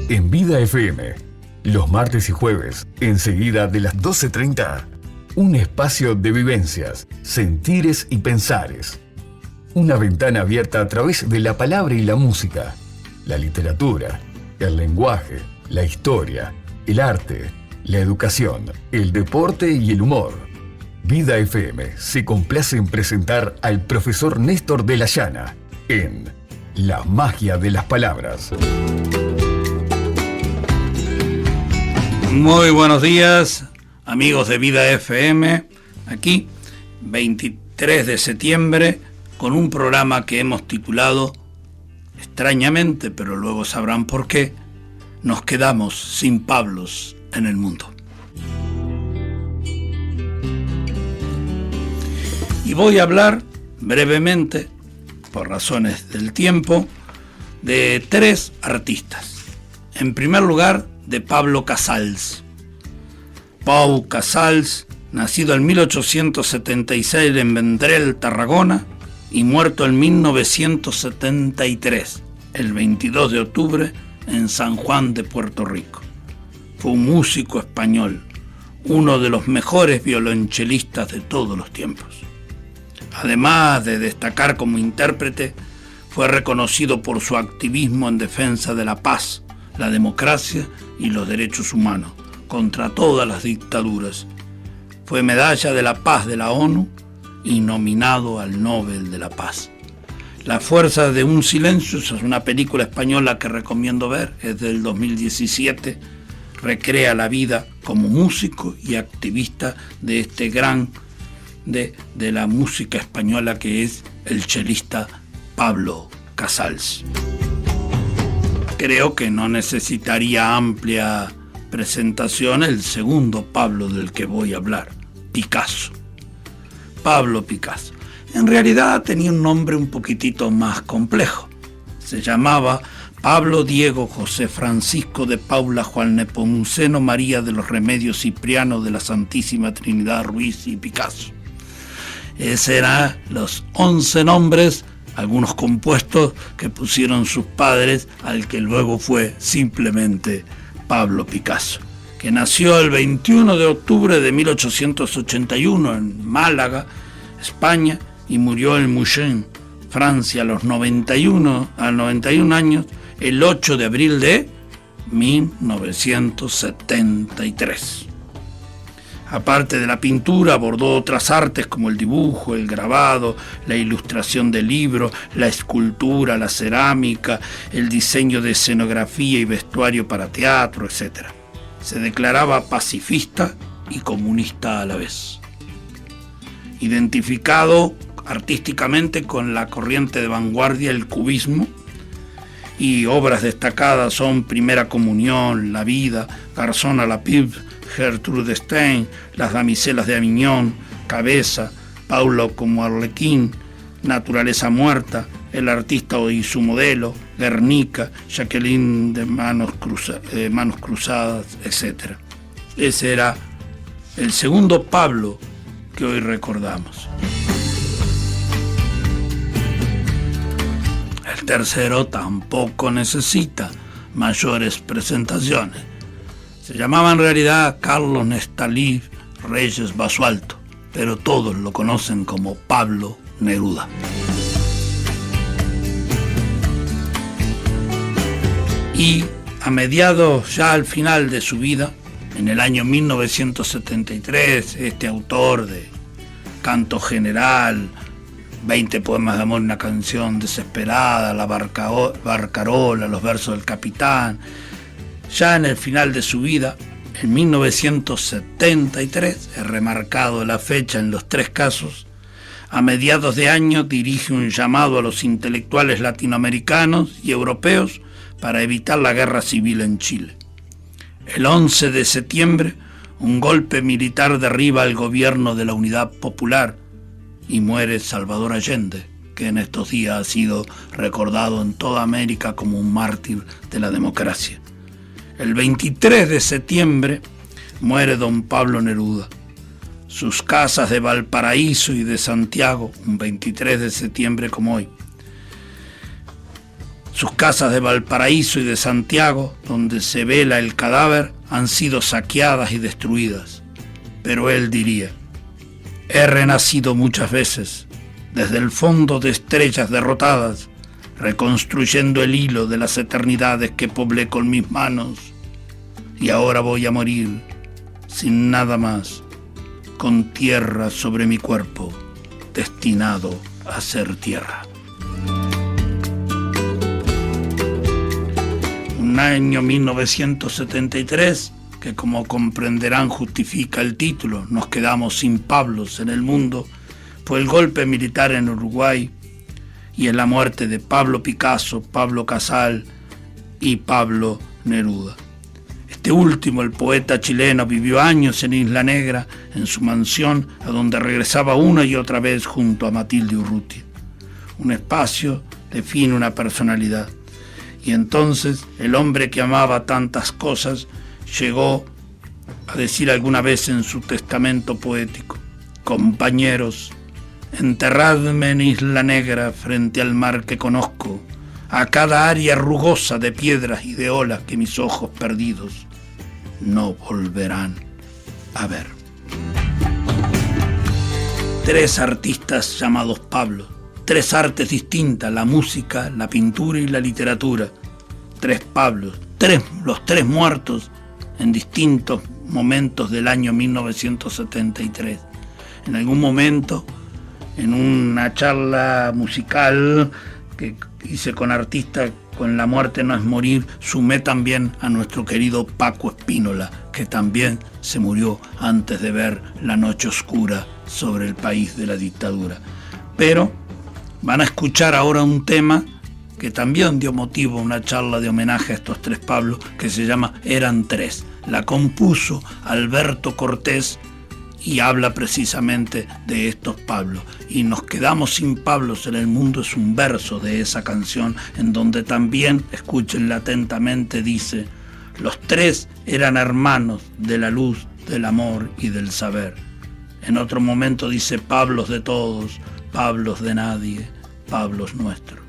en Vida FM. Los martes y jueves, enseguida de las 12:30. Un espacio de vivencias, sentires y pensares. Una ventana abierta a través de la palabra y la música, la literatura, el lenguaje, la historia, el arte, la educación, el deporte y el humor. Vida FM se complace en presentar al profesor Néstor de la Llana en La Magia de las Palabras. Muy buenos días, amigos de Vida FM, aquí 23 de septiembre, con un programa que hemos titulado, extrañamente, pero luego sabrán por qué, Nos quedamos sin Pablos en el mundo. Y voy a hablar brevemente, por razones del tiempo, de 3 artistas. En primer lugar, de Pablo Casals. Pau Casals, nacido en 1876 en Vendrell, Tarragona, y muerto en 1973, el 22 de octubre, en San Juan de Puerto Rico. Fue un músico español, uno de los mejores violonchelistas de todos los tiempos. Además de destacar como intérprete, fue reconocido por su activismo en defensa de la paz, la democracia y los derechos humanos, contra todas las dictaduras. Fue Medalla de la Paz de la ONU y nominado al Nobel de la Paz. La fuerza de un silencio es una película española que recomiendo ver, es del 2017, recrea la vida como músico y activista de este gran de la música española que es el chelista Pablo Casals. Creo que no necesitaría amplia presentación el segundo Pablo del que voy a hablar, Picasso. Pablo Picasso. En realidad tenía un nombre un poquitito más complejo. Se llamaba Pablo Diego José Francisco de Paula Juan Nepomuceno María de los Remedios Cipriano de la Santísima Trinidad Ruiz y Picasso. Esos eran los 11 nombres, algunos compuestos que pusieron sus padres al que luego fue simplemente Pablo Picasso, que nació el 21 de octubre de 1881 en Málaga, España, y murió en Mougins, Francia, a los 91 años, el 8 de abril de 1973. Aparte de la pintura, abordó otras artes como el dibujo, el grabado, la ilustración de libros, la escultura, la cerámica, el diseño de escenografía y vestuario para teatro, etc. Se declaraba pacifista y comunista a la vez. Identificado artísticamente con la corriente de vanguardia, el cubismo, y obras destacadas son Primera Comunión, La Vida, Garzón a la Pipe, Gertrude Stein, Las Damiselas de Aviñón, Cabeza, Paulo como Arlequín, Naturaleza Muerta, El Artista y su Modelo, Guernica, Jacqueline de Manos Cruzadas, etc. Ese era el segundo Pablo que hoy recordamos. El tercero tampoco necesita mayores presentaciones. Se llamaba en realidad Carlos Nestalí Reyes Basualto, pero todos lo conocen como Pablo Neruda. Y a mediados, ya al final de su vida, en el año 1973, este autor de Canto General, 20 poemas de amor, una canción desesperada, La Barcarola, Los versos del Capitán, ya en el final de su vida, en 1973, es remarcado la fecha en los 3 casos, a mediados de año dirige un llamado a los intelectuales latinoamericanos y europeos para evitar la guerra civil en Chile. El 11 de septiembre, un golpe militar derriba al gobierno de la Unidad Popular y muere Salvador Allende, que en estos días ha sido recordado en toda América como un mártir de la democracia. El 23 de septiembre muere don Pablo Neruda. Sus casas de Valparaíso y de Santiago, un 23 de septiembre como hoy. Sus casas de Valparaíso y de Santiago, donde se vela el cadáver, han sido saqueadas y destruidas. Pero él diría: he renacido muchas veces, desde el fondo de estrellas derrotadas, reconstruyendo el hilo de las eternidades que poblé con mis manos. Y ahora voy a morir, sin nada más, con tierra sobre mi cuerpo, destinado a ser tierra. Un año 1973, que como comprenderán justifica el título, nos quedamos sin Pablos en el mundo, fue el golpe militar en Uruguay y en la muerte de Pablo Picasso, Pablo Casals y Pablo Neruda. Este último, el poeta chileno, vivió años en Isla Negra, en su mansión, a donde regresaba una y otra vez junto a Matilde Urrutia. Un espacio define una personalidad. Y entonces el hombre que amaba tantas cosas llegó a decir alguna vez en su testamento poético: compañeros, enterradme en Isla Negra frente al mar que conozco, a cada área rugosa de piedras y de olas que mis ojos perdidos no volverán a ver. 3 artistas llamados Pablo, 3 artes distintas: la música, la pintura y la literatura. 3 Pablos, los 3 muertos en distintos momentos del año 1973. En algún momento, en una charla musical que hice con artistas, con La muerte no es morir, sumé también a nuestro querido Paco Espínola, que también se murió antes de ver la noche oscura sobre el país de la dictadura. Pero van a escuchar ahora un tema que también dio motivo a una charla de homenaje a estos 3 Pablos, que se llama Eran 3. La compuso Alberto Cortés y habla precisamente de estos Pablos. Y nos quedamos sin Pablos en el mundo es un verso de esa canción, en donde también, escúchenla atentamente, dice: los 3 eran hermanos de la luz, del amor y del saber. En otro momento dice: Pablos de todos, Pablos de nadie, Pablos nuestros.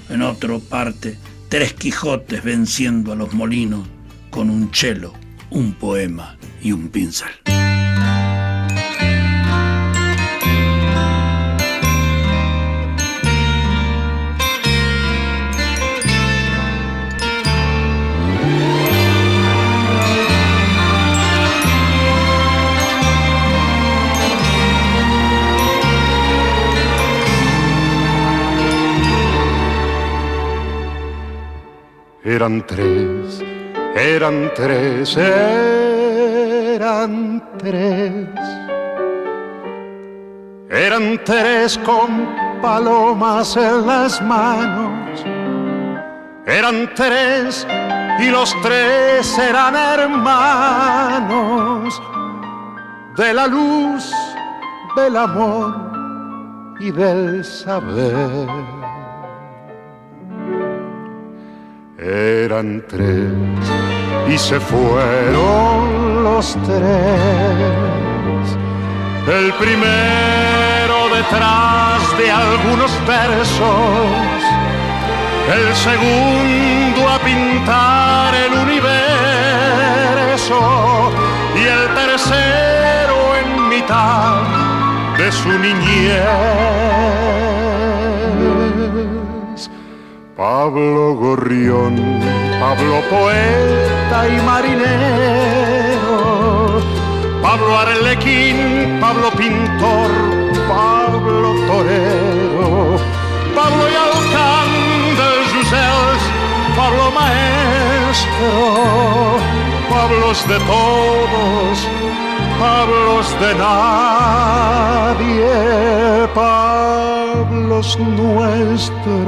En otra parte, 3 Quijotes venciendo a los molinos con un chelo, un poema y un pincel. Eran 3, eran 3, eran 3. Eran 3 con palomas en las manos. Eran 3 y los 3 eran hermanos de la luz, del amor y del saber. Eran 3 y se fueron los 3. El primero detrás de algunos versos, el segundo a pintar el universo y el tercero en mitad de su niñez. Pablo Gorrión, Pablo poeta y marinero, Pablo Arlequín, Pablo pintor, Pablo torero, Pablo y Alcán del Jusels, Pablo maestro, Pablos de todos, Pablos de nadie, Pablos nuestros.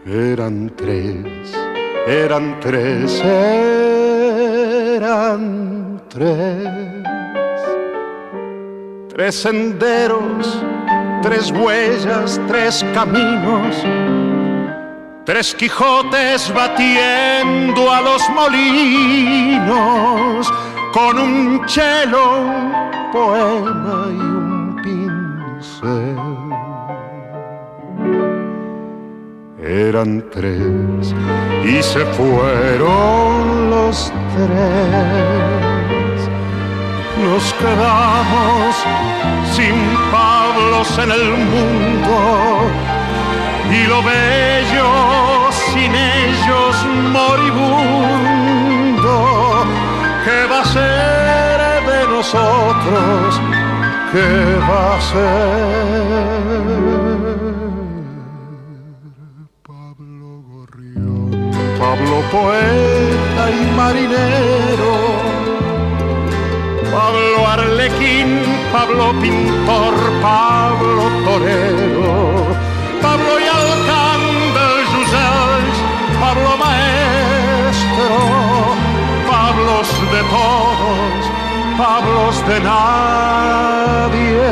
Eran 3, eran 3, eran tres senderos, tres huellas, tres caminos, tres Quijotes batiendo a los molinos, con un chelo, un poema y un pincel. Eran tres y se fueron los tres. Nos quedamos sin Pablos en el mundo y lo bello sin ellos moribundo. ¿Qué va a ser de nosotros? ¿Qué va a ser? Pablo poeta y marinero, Pablo arlequín, Pablo pintor, Pablo torero, Pablo y Alcán del Jusels, Pablo maestro, Pablos de todos, Pablos de nadie,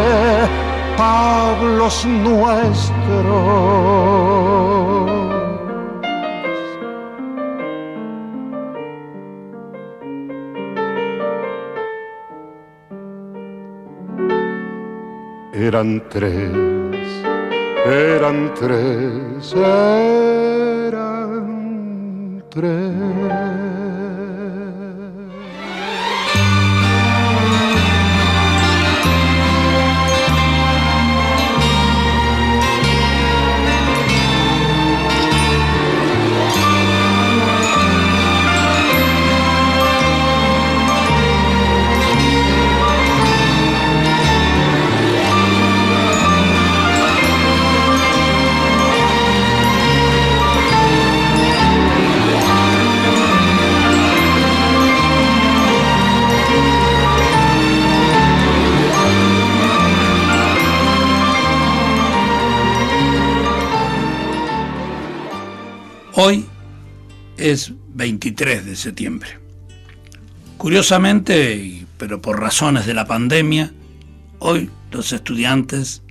Pablos nuestros. Eran tres, eran tres, eran tres. Hoy es 23 de septiembre. Curiosamente, pero por razones de la pandemia, hoy los estudiantes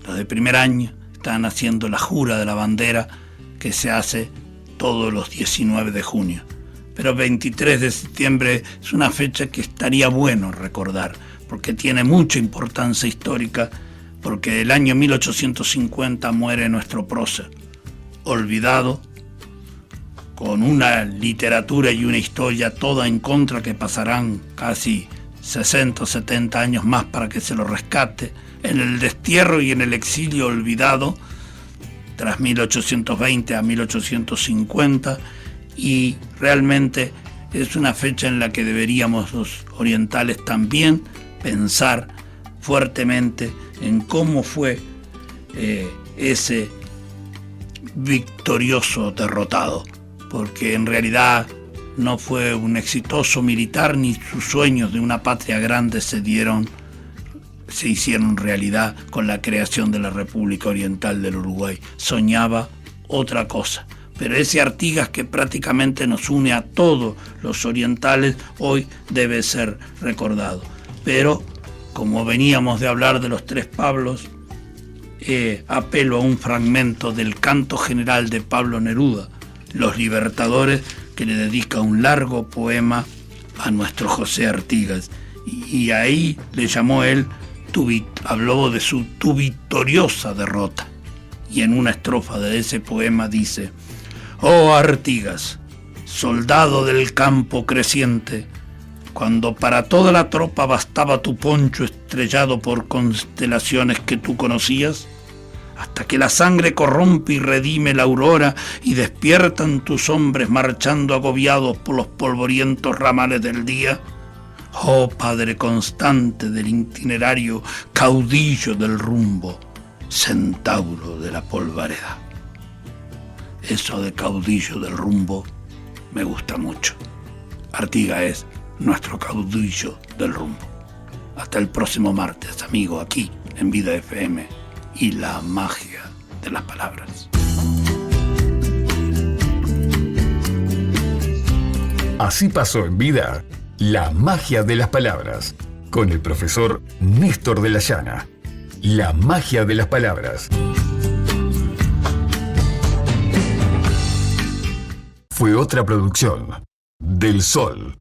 los de primer año, están haciendo la jura de la bandera que se hace todos los 19 de junio. Pero 23 de septiembre es una fecha que estaría bueno recordar, porque tiene mucha importancia histórica, porque el año 1850 muere nuestro prócer, olvidado, con una literatura y una historia toda en contra, que pasarán casi 60 o 70 años más para que se lo rescate, en el destierro y en el exilio olvidado, tras 1820 a 1850, y realmente es una fecha en la que deberíamos los orientales también pensar fuertemente en cómo fue ese victorioso derrotado, porque en realidad no fue un exitoso militar, ni sus sueños de una patria grande se hicieron realidad con la creación de la República Oriental del Uruguay. Soñaba otra cosa, pero ese Artigas que prácticamente nos une a todos los orientales hoy debe ser recordado. Pero como veníamos de hablar de los tres Pablos, apelo a un fragmento del canto general de Pablo Neruda, Los Libertadores, que le dedica un largo poema a nuestro José Artigas, y ahí le llamó él, habló de tu victoriosa derrota, y en una estrofa de ese poema dice: oh Artigas, soldado del campo creciente, cuando para toda la tropa bastaba tu poncho estrellado por constelaciones que tú conocías, hasta que la sangre corrompe y redime la aurora y despiertan tus hombres marchando agobiados por los polvorientos ramales del día. Oh Padre constante del itinerario, caudillo del rumbo, centauro de la polvareda. Eso de caudillo del rumbo me gusta mucho. Artigas es nuestro caudillo del rumbo. Hasta el próximo martes, amigo, aquí en Vida FM y la magia de las palabras. Así pasó en Vida. La magia de las palabras, con el profesor Néstor de la Llana. La magia de las palabras. Fue otra producción del Sol.